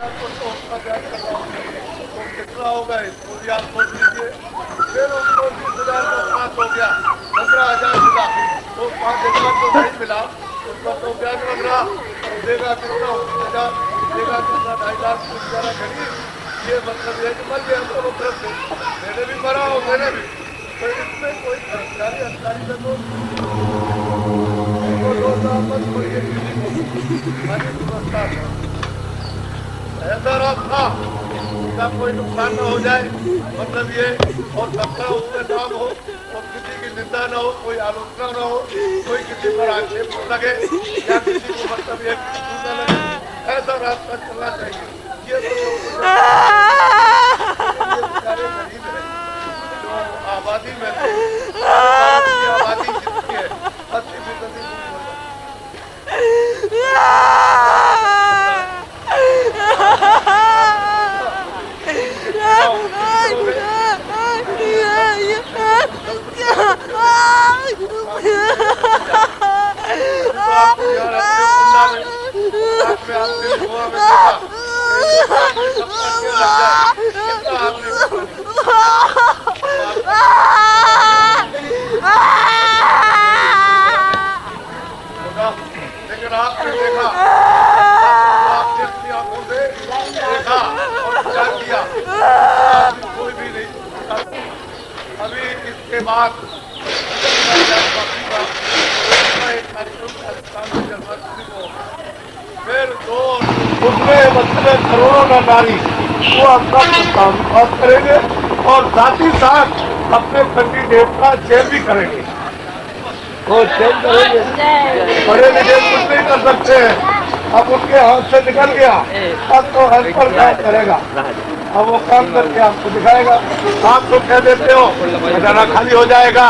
कितना हो गए आप सोच लीजिए। फिर उसको 20,000 का पास हो गया, 15,000 मिला, तो 5,000 तो नहीं मिला, उसका तो ब्याज लग रहा। देगा कितना, 29,000 देगा कितना, 2.5 लाख बेचारा गरीब। ये मतलब है कि मर गया दोनों तरफ से, मैंने भी मरा और मैंने भी। तो इसमें कोई कर्मचारी अधिकारी का दोष मत पड़िए किसी को, हमारी व्यवस्था ऐसा था उसका कोई नुकसान न हो जाए, मतलब ये, और सबका उसमें नाम हो और किसी की निंदा न हो, कोई आलोचना न हो, कोई किसी पर आक्षेप न लगे या किसी को मतलब ये न लगे, ऐसा रास्ता चलना चाहिए। ये तो बेचारे गरीब है जो आबादी में आबादी जितनी है 80% लेकिन आपने देखा, आपने अपनी आंखों से देखा और विचार किया, कोई भी नहीं। अभी इसके बाद फिर दो उसमें मतलब करोड़ों का नारी वो अपना काम करेंगे और साथ ही साथ अपने कैंडिडेट का चयन भी करेंगे। वो चयन करेंगे, पढ़े लिखे कुछ नहीं कर सकते हैं, अब उनके हाथ से निकल गया, अब तो हेल्पर काम करेगा, अब वो काम करके आपको दिखाएगा। आप तो कह देते हो खजाना खाली हो जाएगा,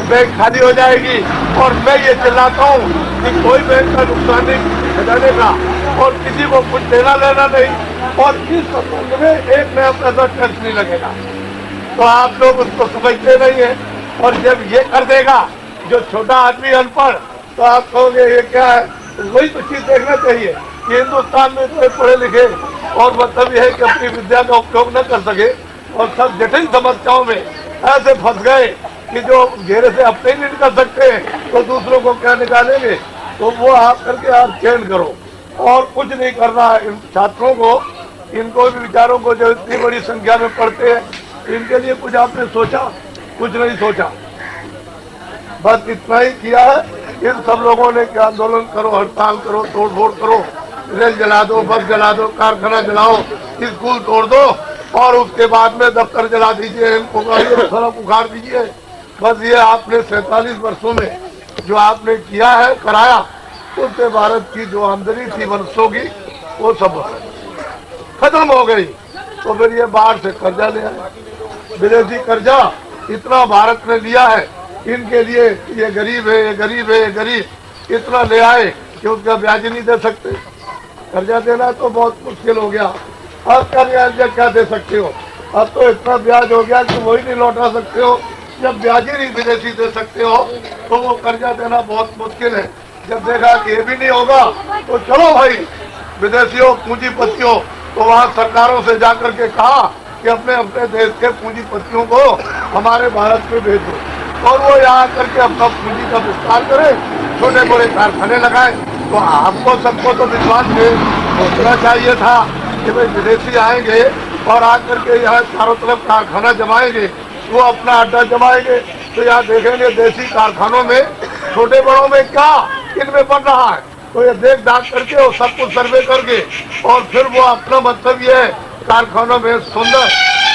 बैंक खाली हो जाएगी, और मैं ये चिल्लाता हूँ कि कोई बैंक का नुकसान नहीं खजाने का और किसी को कुछ देना लेना नहीं, और इस संबंध में एक नया पैसा टैक्स नहीं लगेगा। तो आप लोग उसको समझते नहीं है, और जब ये कर देगा जो छोटा आदमी अनपढ़, तो आप कहोगे ये क्या है। वही तो चीज देखना चाहिए कि हिंदुस्तान में इतने पढ़े लिखे और मतलब यह है कि अपनी विद्या का उपयोग न कर सके और सब जटिल समस्याओं में ऐसे फंस गए कि जो घेरे से अपने ही नहीं निकल सकते हैं तो दूसरों को क्या निकालेंगे। तो वो आप करके आप चयन करो और कुछ नहीं करना है। इन छात्रों को, इनको भी विचारों को जो इतनी बड़ी संख्या में पढ़ते हैं, इनके लिए कुछ आपने सोचा? कुछ नहीं सोचा, बस इतना ही किया है। इन सब लोगों ने कि आंदोलन करो, हड़ताल करो, तोड़ फोड़ करो, रेल जला दो, बस जला दो, कारखाना जलाओ, स्कूल तोड़ दो और उसके बाद में दफ्तर जला दीजिए, इनको सड़क उखाड़ दीजिए। बस ये आपने 47 वर्षों में जो आपने किया है, कराया, उससे भारत की जो आमदनी थी वर्षों की वो सब खत्म हो गई। तो फिर ये बाहर से कर्जा ले आए, विदेशी कर्जा इतना भारत ने लिया है इनके लिए, ये गरीब है, ये गरीब है, ये गरीब, इतना ले आए कि उसका ब्याज नहीं दे सकते। कर्जा देना तो बहुत मुश्किल हो गया। अब क्या दे सकते हो? अब तो इतना ब्याज हो गया कि वही नहीं लौटा सकते हो। जब ब्याज ही नहीं विदेशी दे सकते हो तो वो कर्जा देना बहुत मुश्किल है। जब देखा कि ये भी नहीं होगा तो चलो भाई विदेशियों, पूंजीपतियों, तो वहाँ सरकारों से जाकर के कहा कि अपने अपने देश के पूंजीपतियों को हमारे भारत में भेजो और वो यहाँ करके अपना पूंजी का विस्तार करे, छोटे बड़े कारखाने लगाए। तो आपको सबको तो विश्वास सोचना चाहिए था कि भाई विदेशी आएंगे और आकर के यहाँ चारों तरफ कारखाना जमाएंगे, वो अपना अड्डा जमाएंगे, तो यहाँ देखेंगे देसी कारखानों में छोटे बड़ों में क्या इनमें बन रहा है। तो ये देख दाख करके और सब कुछ सर्वे करके और फिर वो अपना मतलब ये है कारखानों में सुंदर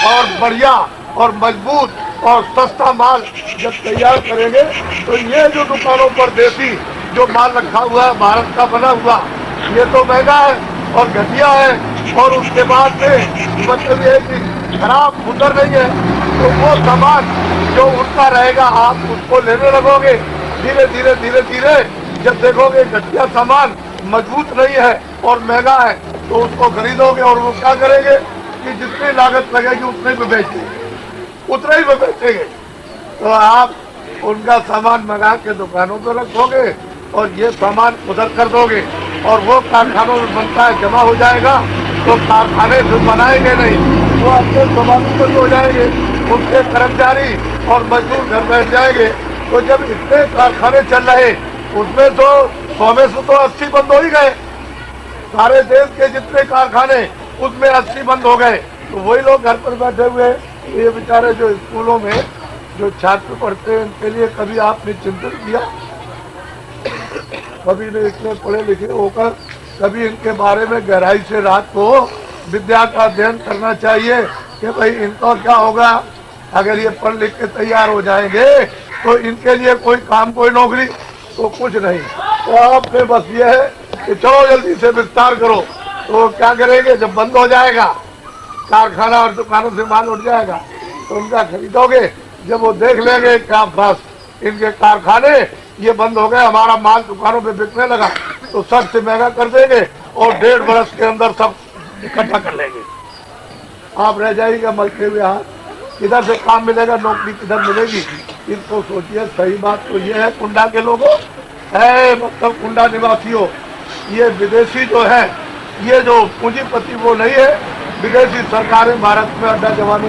और बढ़िया और मजबूत और सस्ता माल जब तैयार करेंगे तो ये जो दुकानों पर देसी जो माल रखा हुआ है भारत का बना हुआ, ये तो महंगा है और घटिया है, और उसके बाद में मतलब ये कि खराब सुंदर नहीं है। तो वो सामान जो उनका रहेगा आप उसको लेने लगोगे, धीरे धीरे धीरे धीरे जब देखोगे घटिया सामान मजबूत नहीं है और महंगा है तो उसको खरीदोगे और वो क्या करेंगे कि जितनी लागत लगेगी उतने में बेचेंगे, उतने ही में बेचेंगे। तो आप उनका सामान मंगा के दुकानों पर रखोगे और ये सामान उधर कर दोगे और वो कारखानों में बनता है जमा हो जाएगा तो कारखाने जो बनाएंगे नहीं वो अपने स्वावलंबी हो जाएंगे, उसके कर्मचारी और मजदूर घर बैठ जाएंगे। तो जब इतने कारखाने चल रहे उसमें तो 100 में से तो 80 बंद हो ही गए। सारे देश के जितने कारखाने उसमें 80 बंद हो गए। तो वही लोग घर पर बैठे हुए हैं। ये बेचारे जो स्कूलों में जो छात्र पढ़ते हैं उनके लिए कभी आपने चिंतन किया? कभी ने इतने पढ़े लिखे होकर कभी इनके बारे में गहराई से रात को विद्या का अध्ययन करना चाहिए कि भाई इनका क्या होगा अगर ये पढ़ लिख के तैयार हो जाएंगे तो इनके लिए कोई काम कोई नौकरी तो कुछ नहीं। तो आपने बस ये है कि चलो जल्दी से विस्तार करो। तो क्या करेंगे जब बंद हो जाएगा कारखाना और दुकानों से माल उठ जाएगा तो उनका खरीदोगे। जब वो देख लेंगे क्या बस इनके कारखाने ये बंद हो गए, हमारा माल दुकानों पे बिकने लगा, तो सबसे महंगा कर देंगे और 1.5 बरस के अंदर सब इकट्ठा कर लेंगे। आप रह जाइएगा मलते हुए हाथ, किधर से काम मिलेगा, नौकरी किधर मिलेगी? इनको सोचिए। सही बात तो ये है कुंडा के लोगों है, मतलब कुंडा निवासियों, ये विदेशी जो है ये जो पूंजीपति वो नहीं है, विदेशी सरकारें भारत में अड्डा जमाने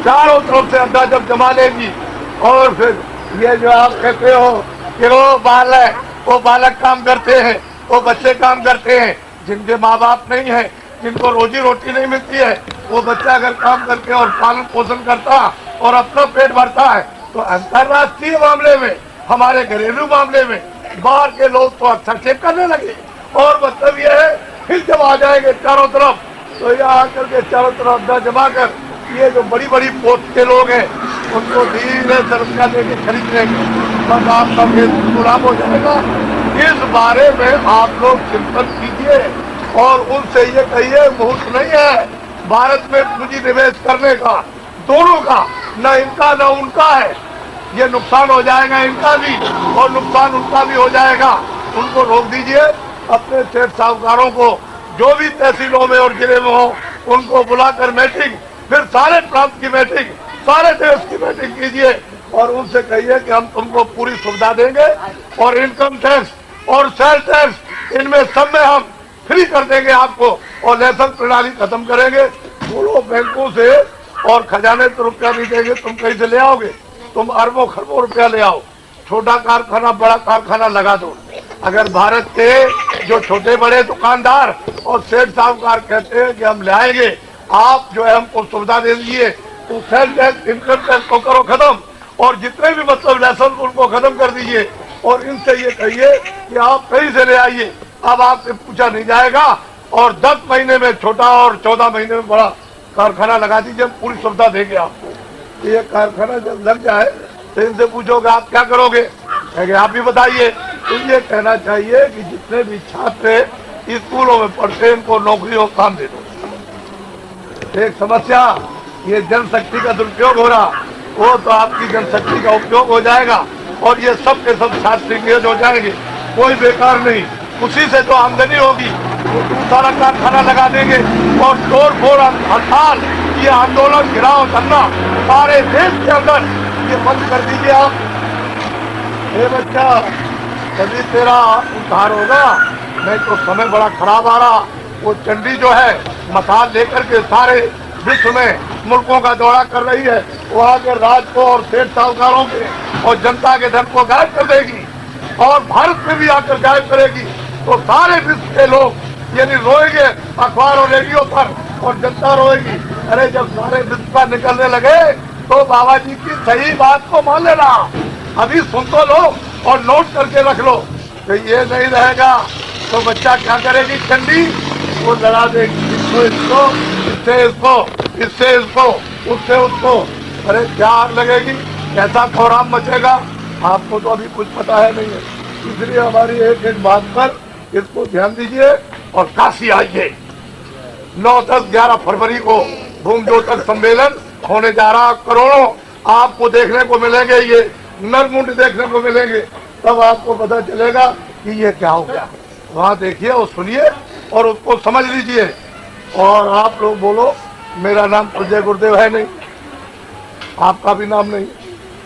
चारों तरफ से अड्डा जब जमा लेगी और फिर ये जो आप कहते हो कि वो बालक काम करते हैं, वो बच्चे काम करते हैं, जिनके माँ बाप नहीं है, जिनको रोजी रोटी नहीं मिलती है, वो बच्चा अगर काम करके और पालन पोषण करता और अपना पेट भरता है तो अंतर्राष्ट्रीय मामले में हमारे घरेलू मामले में बाहर के लोग तो हस्तक्षेप करने लगे। और मतलब ये है फिर जब आ जाएंगे चारों तरफ तो ये आकर के चारों तरफ अड्डा जमा कर ये जो बड़ी बड़ी पोस्ट के लोग हैं उनको धीरे सरका देके खरीद लेंगे, बस आपका खेत गुलाम हो जाएगा। इस बारे में आप लोग चिंतन कीजिए और उनसे ये कहिए मुहूर्त नहीं है भारत में पूंजी निवेश करने का, दोनों का, न इनका न उनका है। ये नुकसान हो जाएगा इनका भी और नुकसान उनका भी हो जाएगा। उनको रोक दीजिए। अपने सेठ साहूकारों को जो भी तहसीलों में और जिले में हो उनको बुलाकर मीटिंग, फिर सारे प्रांत की मीटिंग, सारे देश की मीटिंग कीजिए और उनसे कहिए कि हम तुमको पूरी सुविधा देंगे और इनकम टैक्स और सेल टैक्स इनमें सब में हम फ्री कर देंगे आपको और लेसन प्रणाली खत्म करेंगे। बोलो बैंकों से और खजाने तो रुपया नहीं देंगे, तुम कहीं से ले आओगे? तुम अरबों खरबों रुपया ले आओ, छोटा कारखाना बड़ा कारखाना लगा दो। अगर भारत के जो छोटे बड़े दुकानदार और सेठ साहूकार कहते हैं कि हम लाएंगे, आप जो है हमको सुविधा दे दीजिए, तो सेल टैक्स इनकम टैक्स को करो खत्म और जितने भी मतलब लेसन उनको खत्म कर दीजिए और इनसे ये कहिए कि आप कहीं से ले आइए, अब आपसे पूछा नहीं जाएगा और 10 महीने में छोटा और 14 महीने में बड़ा कारखाना लगा दीजिए, हम पूरी सुविधा देंगे आपको। ये कारखाना जब लग जाए तो इनसे पूछोगे आप क्या करोगे, कहेंगे आप भी बताइए। तो ये कहना चाहिए कि जितने भी छात्र स्कूलों में पढ़ते हैं इनको नौकरी और काम दे दो। एक समस्या ये जनशक्ति का दुरुपयोग हो रहा, वो तो आपकी जनशक्ति का उपयोग हो जाएगा और ये सब के सब छात्र इंगेज हो जाएंगे, कोई बेकार नहीं, उसी से तो आमदनी होगी। वो दूसरा कारखाना लगा देंगे और तोड़ फोड़ हड़ताल, ये आंदोलन घिराव धरना सारे देश के अंदर ये बंद कर दीजिए आप। हे बच्चा तभी तेरा उद्धार होगा, नहीं तो समय बड़ा खराब आ रहा। वो चंडी जो है मसाल लेकर के सारे विश्व में मुल्कों का दौरा कर रही है, वो आके राज को और सेठ साहूकारों के और जनता के धन को गायब कर देगी और भारत में भी आकर गायब करेगी। तो सारे विश्व के लोग यानी रोएंगे अखबार और रेडियो पर और जनता रोएगी। अरे जब सारे विश्व का निकलने लगे तो बाबा जी की सही बात को मान लेना, अभी सुन तो लो और नोट करके रख लो कि ये नहीं रहेगा तो बच्चा क्या करेगी चंडी, वो लड़ा देगी इसको इसको, इससे इसको, इससे इसको, उससे उसको। अरे क्या आग लगेगी, कैसा कोहराम मचेगा, आपको तो अभी कुछ पता है नहीं है। इसलिए हमारी एक एक बात पर इसको ध्यान दीजिए और काशी आइए। 9, 10, 11 फरवरी को भूमि द्योतक सम्मेलन होने जा रहा, करोड़ों आपको देखने को मिलेंगे, ये नरमुंड देखने को मिलेंगे, तब आपको पता चलेगा कि ये क्या हो गया। वहाँ देखिए और सुनिए और उसको समझ लीजिए। और आप लोग बोलो मेरा नाम तो जय गुरुदेव है नहीं, आपका भी नाम नहीं,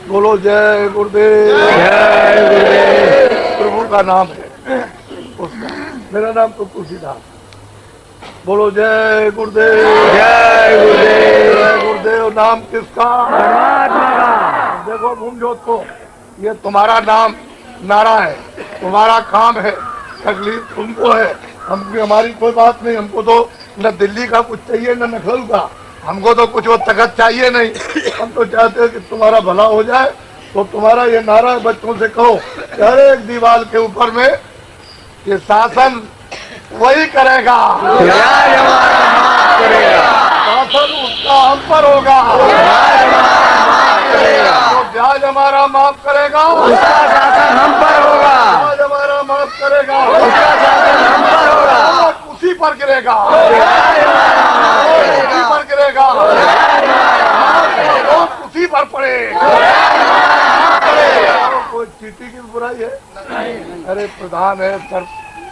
बोलो जय गुरुदेव। जय गुरुदेव प्रभु का नाम है उसका, मेरा नाम तो तुलसीदास। बोलो जय गुरुदेव। जय गुरुदेव। जय गुरुदेव। नाम किसका? परमात्मा का। देखो भूमजोत को, ये तुम्हारा नाम नारा है, तुम्हारा काम है, तकलीफ तुमको है, हमारी कोई बात नहीं। हमको तो न दिल्ली का कुछ चाहिए न नखल का, हमको तो कुछ वो तकत चाहिए नहीं। हम तो चाहते हैं कि तुम्हारा भला हो जाए। तो तुम्हारा ये नारा बच्चों से कहो कि हर एक दीवार के ऊपर में ये शासन वही करेगा, ब्याज हमारा माफ करेगा, शासन उसका हम पर होगा, तो ब्याज हमारा माफ करेगा, उसका शासन हम पर होगा, ब्याज हमारा माफ करेगा, उसका शासन हम पर होगा, उसी पर गिरेगा, ब्याज उसी पर गिरेगा, उसी पर पड़ेगा। कोई चीटी की बुराई है? अरे प्रधान है,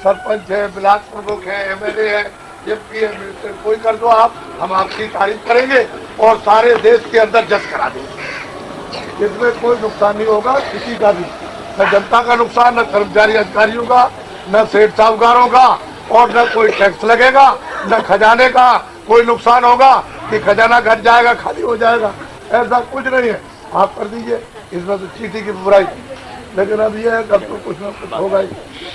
सरपंच है, ब्लॉक प्रमुख है, एमएलए है, एमपी है, मिनिस्टर, कोई कर दो आप, हम आपकी तारीफ करेंगे और सारे देश के अंदर जज करा देंगे। इसमें कोई नुकसान नहीं होगा किसी का भी, न जनता का नुकसान, न कर्मचारी अधिकारियों का, न सेठ साहूकारों का, और न कोई टैक्स लगेगा, न खजाने का कोई नुकसान होगा कि खजाना घट जाएगा, खाली हो जाएगा, ऐसा कुछ नहीं है। आप कर दीजिए, इसमें तो चीटी की बुराई, लेकिन अब ये है कब तो कुछ न कुछ होगा ही।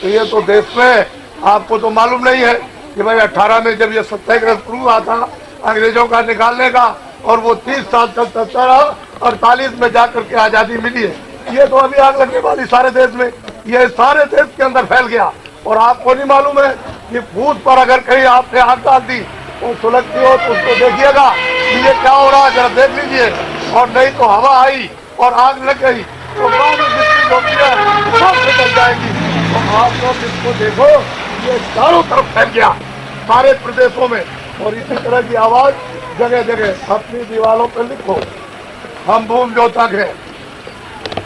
तो ये तो देश में आपको तो मालूम नहीं है कि भाई 18 में जब ये सत्याग्रह शुरू हुआ था अंग्रेजों का निकालने का, और वो 30 साल तक चलता रहा, 48 में जाकर के आजादी मिली है। ये तो अभी आग लगने वाली सारे देश में, ये सारे देश के अंदर फैल गया। और आपको नहीं मालूम है कि फूस पर अगर कहीं आपने आग डाल दी तो सुलगती हो तो उसको देखिएगा ये क्या हो रहा है, जरा देख लीजिए। और नहीं तो हवा आई और आग लग गई तो गाँव में जितनी होती है सब निकल जाएगी। तो आप लोग इसको देखो, ये चारों तरफ फैल गया सारे प्रदेशों में, और इसी तरह की आवाज जगह जगह अपनी दीवारों पर लिखो, हम भूम जोतक है,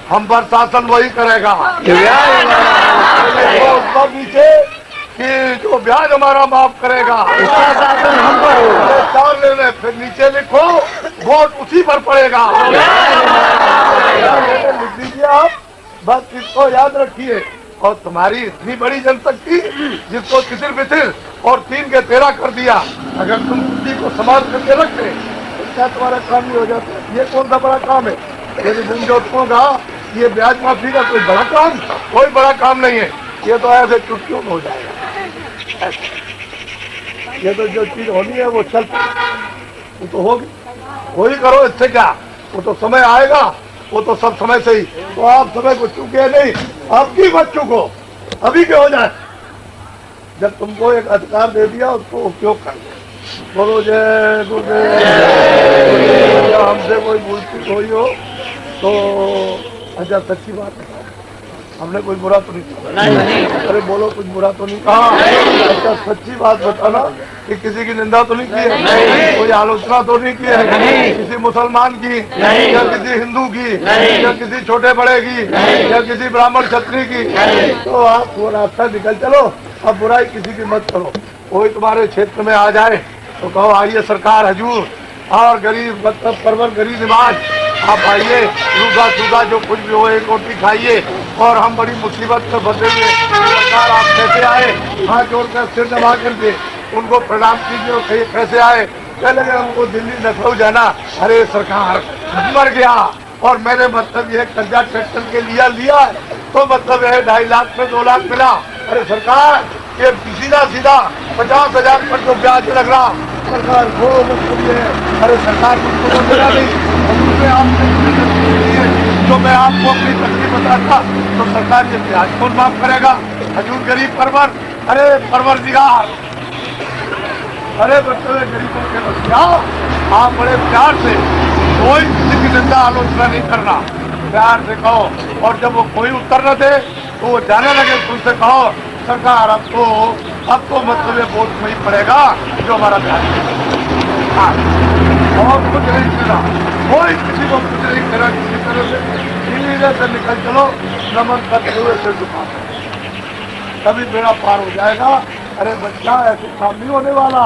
हम पर शासन वही करेगा। ऊपर नीचे कि जो ब्याज हमारा माफ करेगा, उसका शासन हम पर होगा, चार लेने, फिर नीचे लिखो वोट उसी पर पड़ेगा। लिख दीजिए आप, बस इसको याद रखिए। और तुम्हारी इतनी बड़ी जनशक्ति जिसको तितिर बितिर और 3 के 13 कर दिया, अगर तुम किसी को समाज करके रखते तो क्या तुम्हारा काम ही हो जाता? ये कौन सा बड़ा काम है? यदि भूमजोतकों का ये ब्याज माफी का कोई बड़ा काम, कोई बड़ा काम नहीं है। ये तो ऐसे चुटकियों में हो जाएगा। ये तो जो चीज होनी है वो चल, वो तो होगी, वही करो, इससे क्या, वो तो समय आएगा, वो तो सब समय से ही। तो आप समय को चूके नहीं, आपकी मत चूको, अभी के हो जाए। जब तुमको एक अधिकार दे दिया उसको उपयोग कर लो। बोलो जय गुरुदेव। हमसे कोई भूल चूक हुई हो तो अच्छा सच्ची बात है, हमने कोई बुरा तो नहीं कहा? अरे बोलो, कुछ बुरा तो नहीं कहा? अच्छा सच्ची बात बताना कि किसी की निंदा तो नहीं की है, कोई आलोचना तो नहीं की है किसी मुसलमान की या किसी हिंदू की या किसी छोटे बड़े की या किसी ब्राह्मण क्षत्रिय की? तो आप वो रास्ता निकल चलो, अब बुराई किसी की मत करो। कोई तुम्हारे क्षेत्र में आ जाए तो कहो आइए सरकार हजूर, और गरीब मतलब परवर गरीब नवाज आप आइए, रूखा सूखा जो कुछ भी हो एक रोटी खाइए, और हम बड़ी मुसीबत में फंसे हुए, सरकार आप कैसे आए? हाथ जोड़कर सिर दबा करके उनको प्रणाम कीजिए और कहिए कैसे आए? कह लगे हमको दिल्ली लखनऊ जाना। अरे सरकार मर गया, और मैंने मतलब ये कर्जा ट्रैक्टर के लिया तो मतलब यह 2.5 लाख में 2 लाख मिला। अरे सरकार ये सीधा 50,000 पर जो ब्याज लग रहा, सरकार वो मतलब ये, अरे सरकार मुझको मिला नहीं, जो मैं आपको अपनी तकलीफ बताता तो सरकार ये ब्याज कौन माफ करेगा? हजूर गरीब परवर, अरे परवरदिगार, अरे बच्चों गरीबों के बच्चा, आप बड़े प्यार से, कोई किसी की निंदा आलोचना नहीं करना, प्यार से कहो। और जब वो कोई उत्तर न दे तो वो जाने लगे, तुमसे कहो सरकार अब तो मतलब ये वोट नहीं पड़ेगा जो हमारा ब्याज और कुछ नहीं करना, कोई किसी को कुछ नहीं करा, किसी तरह से धीरे से निकल चलो, नमन करते हुए से झुका, तभी बेड़ा पार हो जाएगा। अरे बच्चा ऐसे काम नहीं होने वाला।